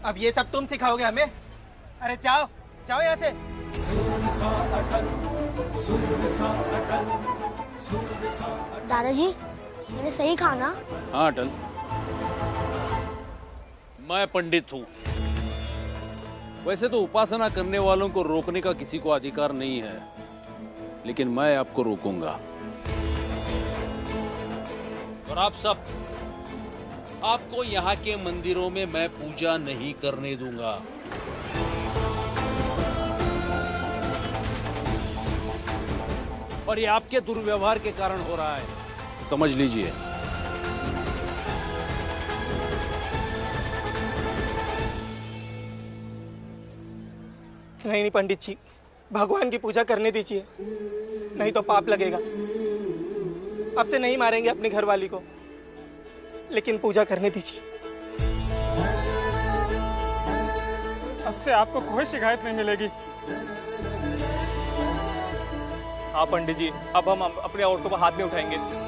अब ये सब तुम सिखाओगे हमें? अरे जाओ जाओ यहाँ से। दादाजी, मैंने सही कहा ना? हाँ अटल, मैं पंडित हूं। वैसे तो उपासना करने वालों को रोकने का किसी को अधिकार नहीं है, लेकिन मैं आपको रोकूंगा। और आप सब, आपको यहाँ के मंदिरों में मैं पूजा नहीं करने दूंगा। और ये आपके दुर्व्यवहार के कारण हो रहा है, समझ लीजिए। नहीं नहीं पंडित जी, भगवान की पूजा करने दीजिए, नहीं तो पाप लगेगा। अब से नहीं मारेंगे अपनी घरवाली को, लेकिन पूजा करने दीजिए। अब से आपको कोई शिकायत नहीं मिलेगी। हाँ पंडित जी, अब हम अपनी औरतों पर हाथ नहीं उठाएंगे।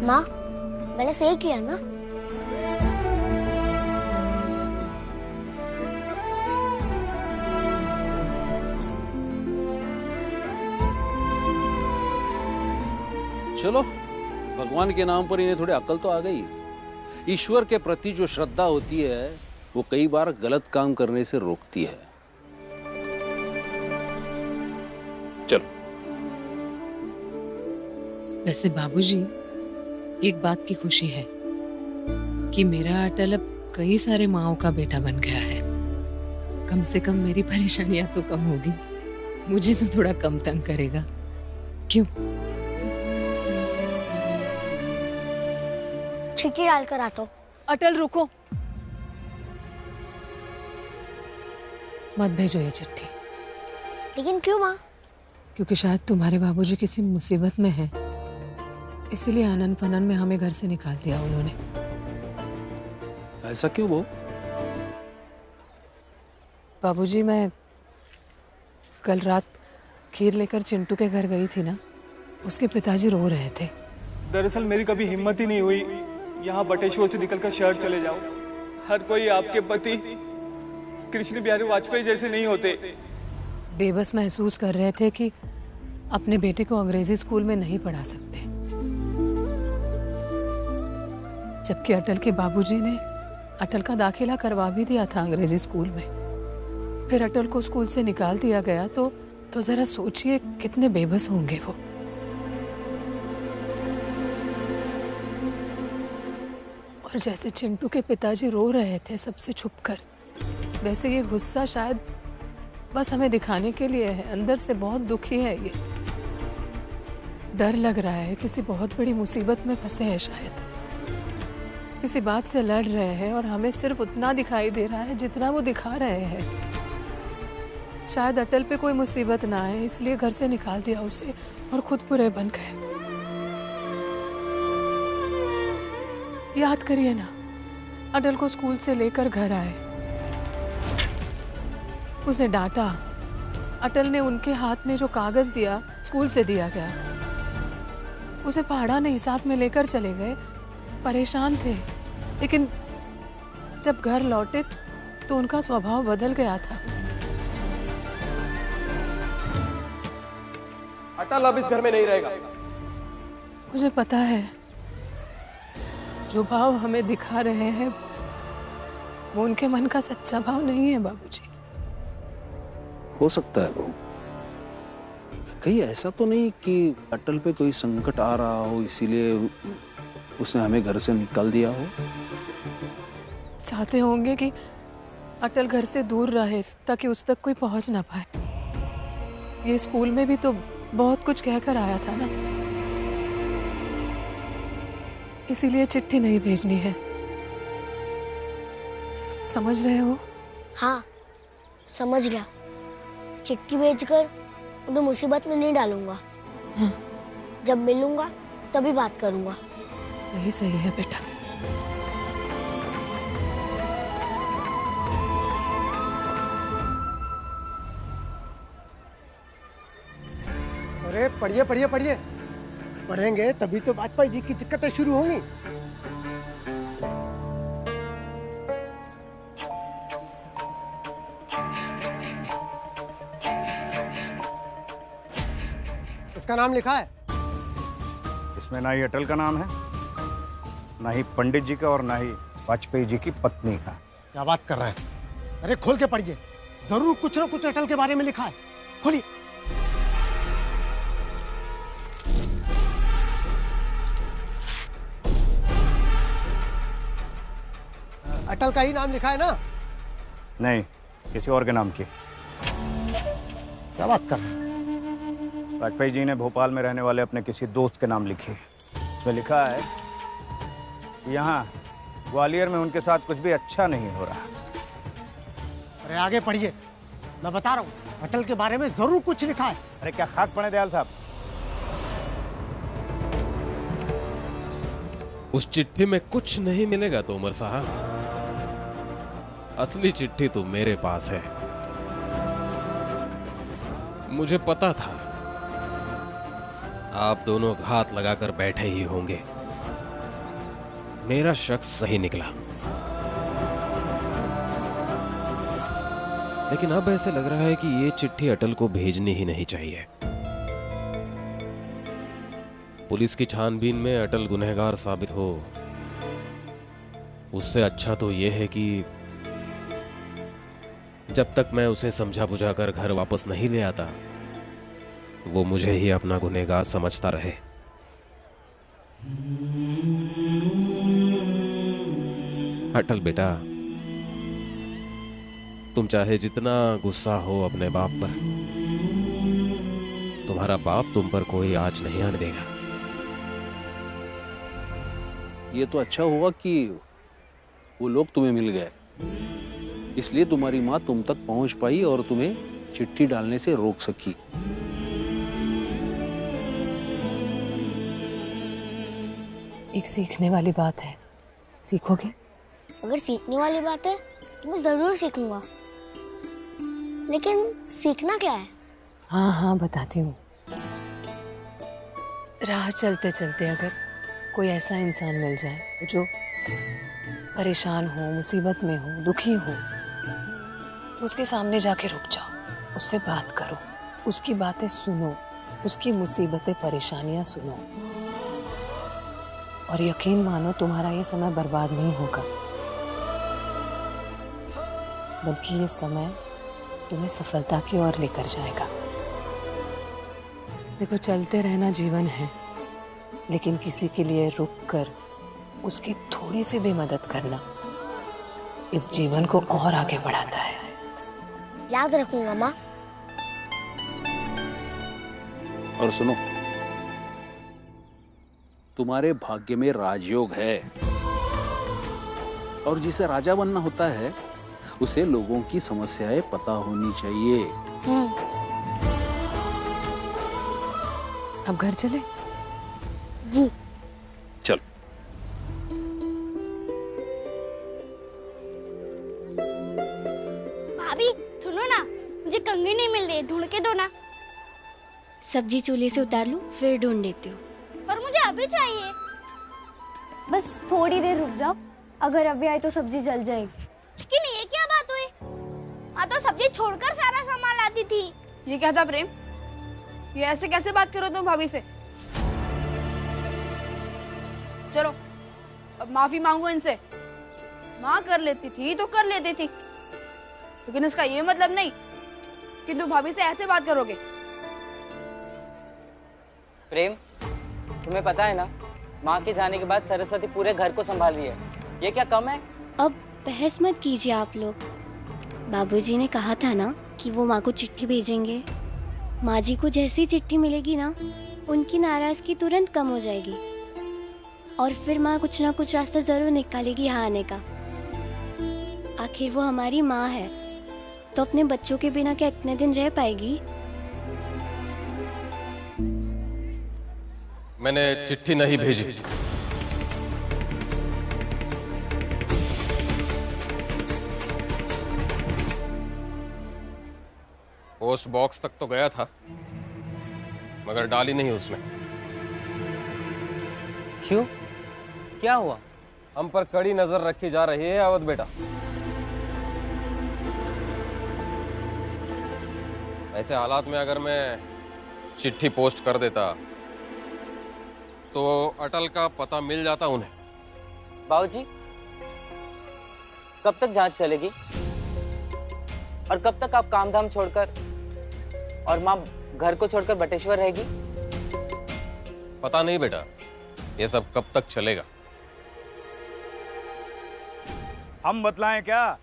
माँ, मैंने सही किया ना? चलो, भगवान के नाम पर इन्हें थोड़ी अक्ल तो आ गई। ईश्वर के प्रति जो श्रद्धा होती है वो कई बार गलत काम करने से रोकती है। चलो। वैसे बाबूजी, एक बात की खुशी है कि मेरा अटल अब कई सारे माँओं का बेटा बन गया है। कम से कम मेरी परेशानियां तो कम होगी, मुझे तो थोड़ा कम तंग करेगा। क्यों? चिट्ठी डालकर आता हूँ। अटल रुको, मत भेजो ये चिट्ठी। लेकिन क्यों माँ? क्योंकि शायद तुम्हारे बाबूजी किसी मुसीबत में हैं, इसीलिए आनन फनन में हमें घर से निकाल दिया उन्होंने। ऐसा क्यों वो? बाबूजी, मैं कल रात खीर लेकर चिंटू के घर गई थी ना, उसके पिताजी रो रहे थे। दरअसल मेरी कभी हिम्मत ही नहीं हुई यहाँ बटेश्वर से निकलकर शहर चले जाओ। हर कोई आपके पति कृष्ण बिहारी वाजपेयी जैसे नहीं होते। बेबस महसूस कर रहे थे कि अपने बेटे को अंग्रेजी स्कूल में नहीं पढ़ा सकते, जबकि अटल के बाबूजी ने अटल का दाखिला करवा भी दिया था अंग्रेजी स्कूल में। फिर अटल को स्कूल से निकाल दिया गया तो जरा सोचिए कितने बेबस होंगे वो। और जैसे चिंटू के पिताजी रो रहे थे सबसे छुपकर, वैसे ये गुस्सा शायद बस हमें दिखाने के लिए है। अंदर से बहुत दुखी है ये, डर लग रहा है किसी बहुत बड़ी मुसीबत में फंसे हैं, शायद किसी बात से लड़ रहे हैं और हमें सिर्फ उतना दिखाई दे रहा है जितना वो दिखा रहे हैं। शायद अटल पे कोई मुसीबत ना आए इसलिए घर से निकाल दिया उसे और खुद बुरे बन गए। याद करिए ना, अटल को स्कूल से लेकर घर आए, उसे डांटा। अटल ने उनके हाथ में जो कागज दिया स्कूल से दिया गया, उसे पढ़ा नहीं, साथ में लेकर चले गए। परेशान थे, लेकिन जब घर लौटे तो उनका स्वभाव बदल गया था। अटल अब इस घर में नहीं रहेगा। मुझे पता है, जो भाव हमें दिखा रहे हैं वो उनके मन का सच्चा भाव नहीं है बाबूजी। हो सकता है वो, कहीं ऐसा तो नहीं कि अटल पे कोई संकट आ रहा हो इसीलिए उसने हमें घर से निकाल दिया हो। चाहते होंगे कि अटल घर से दूर रहे ताकि उस तक कोई पहुंच ना पाए। ये स्कूल में भी तो बहुत कुछ कहकर आया था ना, इसीलिए चिट्ठी नहीं भेजनी है। समझ रहे हो? हाँ, समझ गया। चिट्ठी भेजकर उन्हें मुसीबत में नहीं डालूंगा। हाँ, जब मिलूंगा तभी बात करूंगा। यही सही है बेटा। अरे पढ़िए पढ़िए पढ़िए, पढ़ेंगे तभी तो वाजपेयी जी की दिक्कतें शुरू होंगी। इसका नाम लिखा है? इसमें ना ही अटल का नाम है, ना ही पंडित जी का, और ना ही वाजपेयी जी की पत्नी का। क्या बात कर रहे हैं? अरे खोल के पढ़िए, जरूर कुछ ना कुछ अटल के बारे में लिखा है। खोलिए। अटल का ही नाम लिखा है ना? नहीं, किसी और के नाम की। क्या बात कर रहे हैं? वाजपेयी जी ने भोपाल में रहने वाले अपने किसी दोस्त के नाम लिखी। इसमें लिखा है कि यहाँ ग्वालियर में उनके साथ कुछ भी अच्छा नहीं हो रहा। अरे आगे पढ़िए, मैं बता रहा हूँ अटल के बारे में जरूर कुछ लिखा है। अरे क्या खाक पड़े दयाल साहब? उस चिट्ठी में कुछ नहीं मिलेगा तोमर साहब। असली चिट्ठी तो मेरे पास है। मुझे पता था आप दोनों घात लगाकर बैठे ही होंगे। मेरा शक सही निकला, लेकिन अब ऐसे लग रहा है कि ये चिट्ठी अटल को भेजनी ही नहीं चाहिए। पुलिस की छानबीन में अटल गुनहगार साबित हो, उससे अच्छा तो यह है कि जब तक मैं उसे समझा बुझाकर घर वापस नहीं ले आता, वो मुझे ही अपना गुनहगार समझता रहे। अटल बेटा, तुम चाहे जितना गुस्सा हो अपने बाप पर, तुम्हारा बाप तुम पर कोई आंच नहीं आने देगा। ये तो अच्छा हुआ कि वो लोग तुम्हें मिल गए, इसलिए तुम्हारी माँ तुम तक पहुंच पाई और तुम्हें चिट्ठी डालने से रोक सकी। एक सीखने वाली बात है, सीखोगे? अगर सीखने वाली बात है तो मैं जरूर सीखूंगा, लेकिन सीखना क्या है? हाँ हाँ बताती हूँ। राह चलते चलते अगर कोई ऐसा इंसान मिल जाए जो परेशान हो, मुसीबत में हो, दुखी हो, तो उसके सामने जाके रुक जाओ, उससे बात करो, उसकी बातें सुनो, उसकी मुसीबतें परेशानियां सुनो, और यकीन मानो तुम्हारा ये समय बर्बाद नहीं होगा, बल्कि ये समय तुम्हें सफलता की ओर लेकर जाएगा। देखो, चलते रहना जीवन है, लेकिन किसी के लिए रुककर उसकी थोड़ी सी भी मदद करना इस जीवन को और आगे बढ़ाता है। याद रखूंगा माँ। और सुनो, तुम्हारे भाग्य में राजयोग है, और जिसे राजा बनना होता है उसे लोगों की समस्याएं पता होनी चाहिए। अब घर चले? जी। चल। भाभी सुनो ना, मुझे कंघी नहीं मिल रही, ढूंढ के दो ना। सब्जी चूल्हे से उतार लूं, फिर ढूंढ देती हूँ। पर मुझे अभी चाहिए। बस थोड़ी देर रुक जाओ, अगर अभी आई तो सब्जी जल जाएगी। लेकिन ये क्या बात हुई? माँ तो सब्जी छोड़कर सारा सामान लाती थी। ये क्या था प्रेम? ये ऐसे कैसे बात करो तुम भाभी से? चलो अब माफी मांगो इनसे। माँ कर लेती थी तो कर लेती थी, लेकिन इसका ये मतलब नहीं कि तुम भाभी से ऐसे बात करोगे। प्रेम, तुम्हें पता है ना, माँ के जाने के बाद सरस्वती पूरे घर को संभाल रही है। ये क्या कम है? अब बहस मत कीजिए आप लोग। बाबूजी ने कहा था ना कि वो माँ को चिट्ठी भेजेंगे। माँ जी को जैसी चिट्ठी मिलेगी ना, उनकी नाराजगी तुरंत कम हो जाएगी, और फिर माँ कुछ ना कुछ रास्ता जरूर निकालेगी यहाँ आने का। आखिर वो हमारी माँ है, तो अपने बच्चों के बिना क्या इतने दिन रह पाएगी? मैंने चिट्ठी नहीं भेजी। पोस्ट बॉक्स तक तो गया था, मगर डाली नहीं उसमें। क्यों? क्या हुआ? हम पर कड़ी नजर रखी जा रही है अवध बेटा। ऐसे हालात में अगर मैं चिट्ठी पोस्ट कर देता तो अटल का पता मिल जाता उन्हें। बाबूजी, कब तक जांच चलेगी? और कब तक आप काम धाम छोड़कर और माँ घर को छोड़कर बटेश्वर रहेगी? पता नहीं बेटा, ये सब कब तक चलेगा। हम बतलाएं क्या?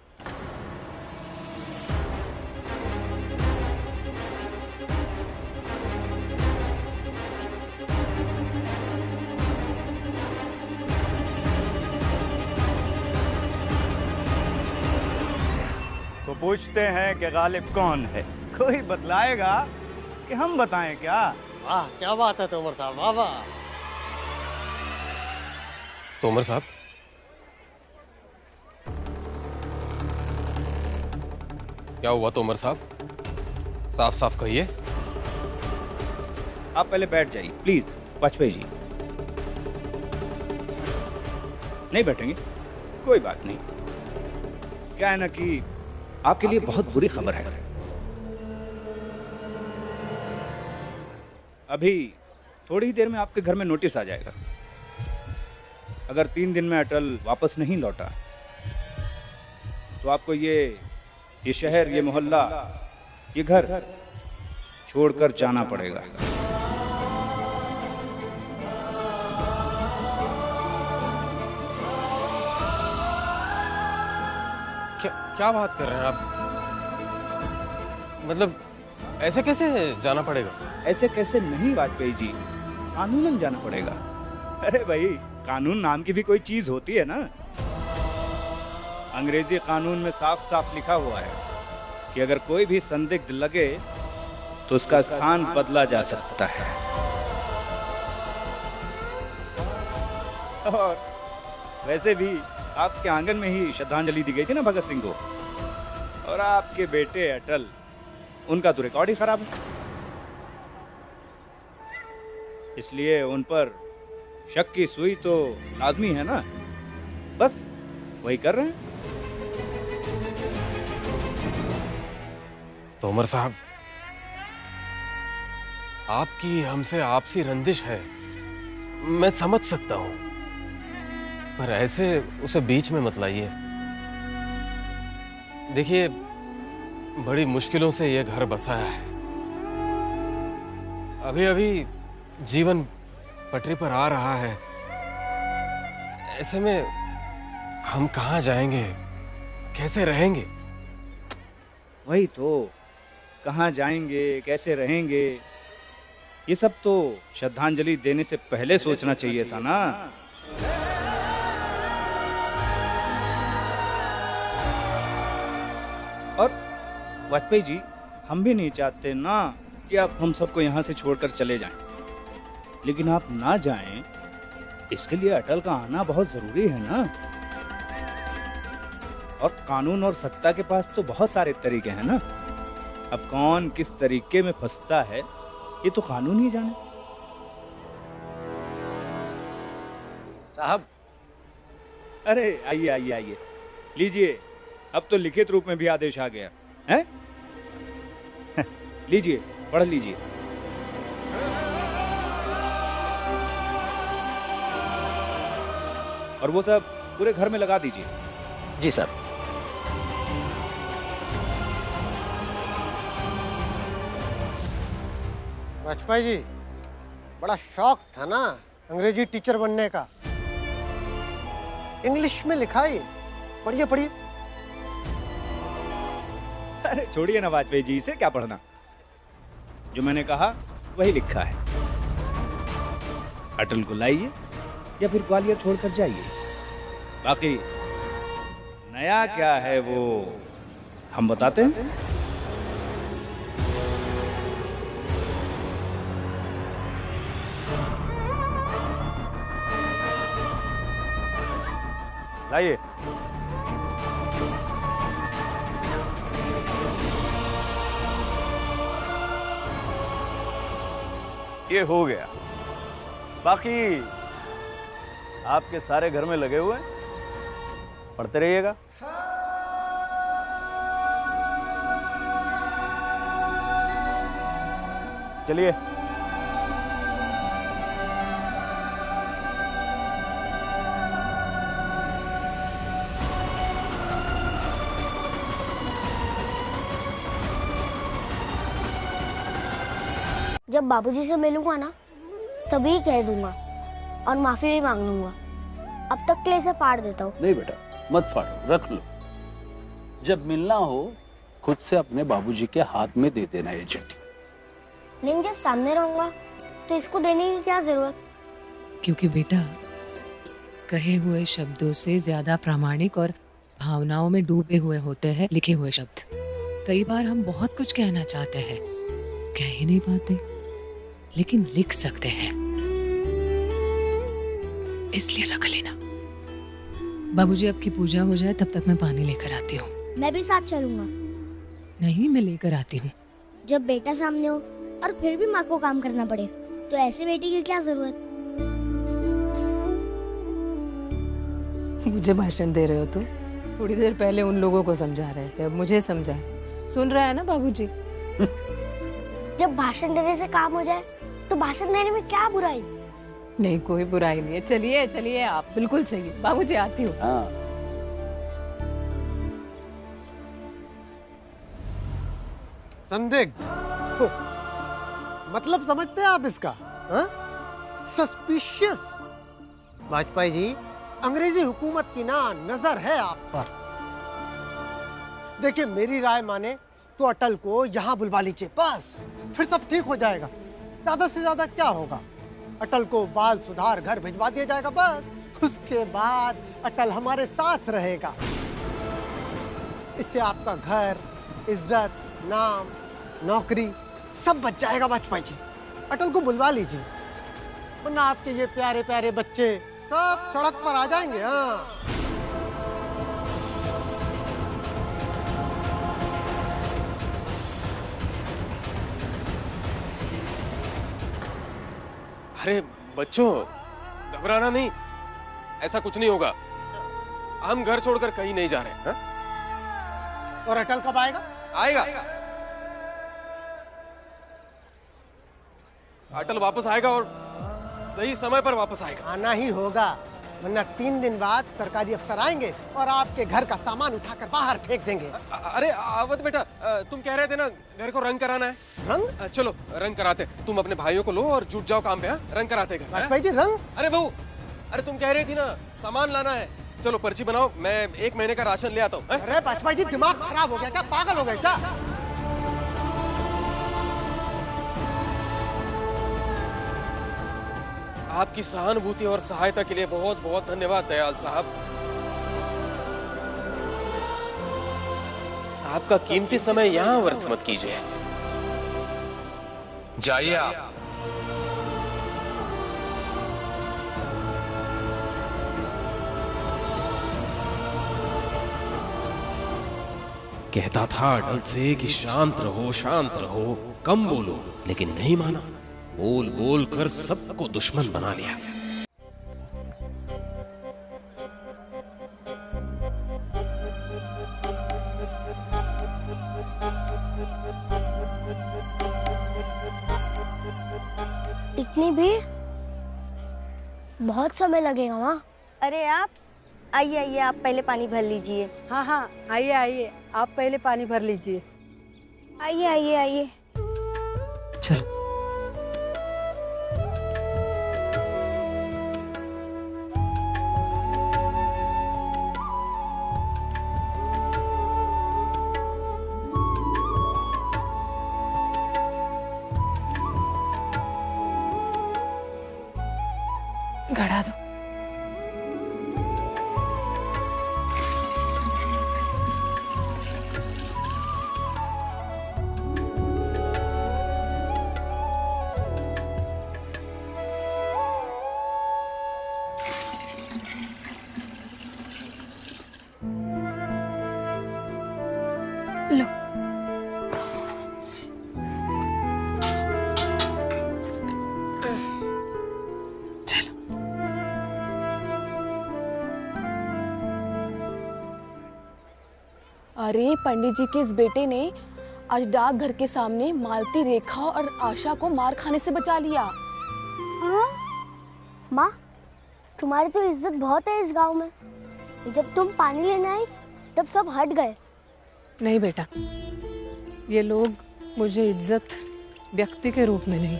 तो पूछते हैं कि गालिब कौन है? कोई बतलाएगा कि हम बताएं क्या? वाह, क्या बात है तोमर साहब, वाह वाह। तोमर साहब, क्या हुआ तोमर साहब? साफ साफ कहिए। आप पहले बैठ जाइए प्लीज। वाजपेयी जी नहीं बैठेंगे? कोई बात नहीं। क्या है ना कि आपके लिए बहुत बुरी खबर है। अभी थोड़ी ही देर में आपके घर में नोटिस आ जाएगा। अगर 3 दिन में अटल वापस नहीं लौटा तो आपको ये शहर, ये मोहल्ला, ये घर छोड़कर जाना पड़ेगा। क्या बात कर रहे हैं आप? मतलब ऐसे कैसे जाना पड़ेगा? ऐसे कैसे नहीं वाजपेयी जी, कानूनन जाना पड़ेगा। अरे भाई, कानून नाम की भी कोई चीज होती है ना। अंग्रेजी कानून में साफ साफ लिखा हुआ है कि अगर कोई भी संदिग्ध लगे तो उसका स्थान बदला जा सकता है। और वैसे भी आपके आंगन में ही श्रद्धांजलि दी गई थी ना भगत सिंह को। और आपके बेटे अटल, उनका तो रिकॉर्ड ही खराब है, इसलिए उन पर शक की सुई तो लाजमी है ना। बस वही कर रहे हैं। तोमर साहब, आपकी हमसे आपसी रंजिश है, मैं समझ सकता हूं, पर ऐसे उसे बीच में मत लाइए। देखिए, बड़ी मुश्किलों से यह घर बसाया है। अभी अभी जीवन पटरी पर आ रहा है। ऐसे में हम कहाँ जाएंगे, कैसे रहेंगे? वही तो, कहाँ जाएंगे, कैसे रहेंगे, ये सब तो श्रद्धांजलि देने से पहले सोचना चाहिए था ना। और वाजपेयी जी, हम भी नहीं चाहते ना कि आप हम सबको यहाँ से छोड़कर चले जाएं। लेकिन आप ना जाएं, इसके लिए अटल का आना बहुत जरूरी है ना। और कानून और सत्ता के पास तो बहुत सारे तरीके हैं ना। अब कौन किस तरीके में फंसता है, ये तो कानून ही जाने। साहब, अरे आइए आइए आइए, लीजिए। अब तो लिखित रूप में भी आदेश आ गया है। लीजिए, पढ़ लीजिए। और वो सब पूरे घर में लगा दीजिए। जी सर। वाजपेयी जी, बड़ा शौक था ना अंग्रेजी टीचर बनने का। इंग्लिश में लिखा है, पढ़िए पढ़िए। अरे छोड़िए ना वाजपेयी जी, इसे क्या पढ़ना। जो मैंने कहा वही लिखा है। अटल को लाइए या फिर ग्वालियर छोड़कर जाइए। बाकी नया क्या है वो हम बताते हैं। लाइए। ये हो गया। बाकी आपके सारे घर में लगे हुए हैं, पढ़ते रहिएगा। चलिए। जब बाबूजी से मिलूंगा ना तभी कह दूंगा और माफी भी मांग लूंगा। अब तक के लिए इसे फाड़ देता हूँ। नहीं बेटा, मत फाड़ो, रख लो। जब मिलना हो खुद से अपने बाबूजी के हाथ में दे देना ये चिट्ठी। लेकिन जब सामने रहूंगा तो इसको देने की क्या जरूरत? क्योंकि बेटा, कहे हुए शब्दों से ज्यादा प्रामाणिक और भावनाओं में डूबे हुए होते हैं लिखे हुए शब्द। कई बार हम बहुत कुछ कहना चाहते हैं, कह ही नहीं पाते, लेकिन लिख सकते हैं। इसलिए रख लेना। बाबूजी, आपकी पूजा हो जाए तब तक मैं पानी लेकर आती हूँ। मैं भी साथ चलूंगा। नहीं, मैं लेकर आती हूँ। जब बेटा सामने हो और फिर भी माँ को काम करना पड़े तो ऐसे बेटी की क्या जरूरत? मुझे भाषण दे रहे हो तुम? थोड़ी देर पहले उन लोगों को समझा रहे थे, अब मुझे समझा। सुन रहा है ना बाबूजी? जब भाषण देने से काम हो जाए तो भाषण देने में क्या बुराई? नहीं, कोई बुराई नहीं है। चलिए चलिए, आप बिल्कुल सही। बाबूजी, आती हूँ। संदिग्ध मतलब समझते हैं आप इसका? सस्पिशियस। वाजपेयी जी, अंग्रेजी हुकूमत की ना नजर है आप पर। देखिए, मेरी राय माने तो अटल को यहाँ बुलवा लीजिए, बस फिर सब ठीक हो जाएगा। ज्यादा से ज्यादा क्या होगा, अटल को बाल सुधार घर भिजवा दिया जाएगा, बस उसके बाद अटल हमारे साथ रहेगा। इससे आपका घर, इज्जत, नाम, नौकरी सब बच जाएगा। वाजपेयी जी, अटल को बुलवा लीजिए, वरना आपके ये प्यारे प्यारे बच्चे सब सड़क पर आ जाएंगे। हाँ, अरे बच्चों, घबराना नहीं, ऐसा कुछ नहीं होगा। हम घर छोड़कर कहीं नहीं जा रहे। और अटल कब आएगा? आएगा, अटल वापस आएगा और सही समय पर वापस आएगा। आना ही होगा, वरना 3 दिन बाद सरकारी अफसर आएंगे और आपके घर का सामान उठाकर बाहर फेंक देंगे। अरे अवध बेटा, तुम कह रहे थे ना घर को रंग कराना है। रंग? चलो रंग कराते। तुम अपने भाइयों को लो और जुट जाओ काम पे। रंग कराते घर। वाजपेयी जी, रंग? अरे बहू, अरे तुम कह रही थी ना सामान लाना है। चलो पर्ची बनाओ, मैं 1 महीने का राशन ले आता हूँ। अरे वाजपेयी जी, दिमाग खराब हो गया क्या? पागल हो गए क्या? आपकी सहानुभूति और सहायता के लिए बहुत बहुत धन्यवाद दयाल साहब। आपका कीमती समय यहाँ व्यर्थ मत कीजिए। जाइए आप। कहता था अटल से कि शांत रहो, कम बोलो, लेकिन नहीं माना। बोल बोल कर सबको दुश्मन बना लिया। इतनी भीड़? बहुत समय लगेगा वहाँ। अरे आप आइए, आप पहले पानी भर लीजिए। हाँ हाँ, आइए, आप पहले पानी भर लीजिए। आइए। चलो। गड़ा दो। लो। अरे पंडित जी के इस बेटे ने आज डाकघर के सामने मालती, रेखा और आशा को मार खाने से बचा लिया। हाँ? माँ, तुम्हारी तो इज्जत बहुत है इस गांव में। जब तुम पानी लेने आई तब सब हट गए। नहीं बेटा, ये लोग मुझे इज्जत व्यक्ति के रूप में नहीं,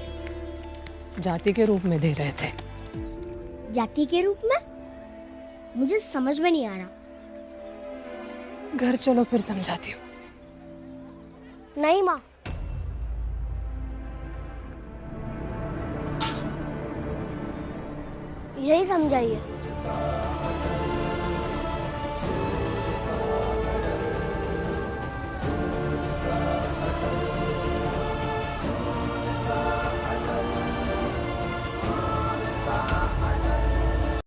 जाति के रूप में दे रहे थे। जाति के रूप में? मुझे समझ में नहीं आ रहा। घर चलो फिर समझाती हूँ। नहीं माँ, यही समझाइए।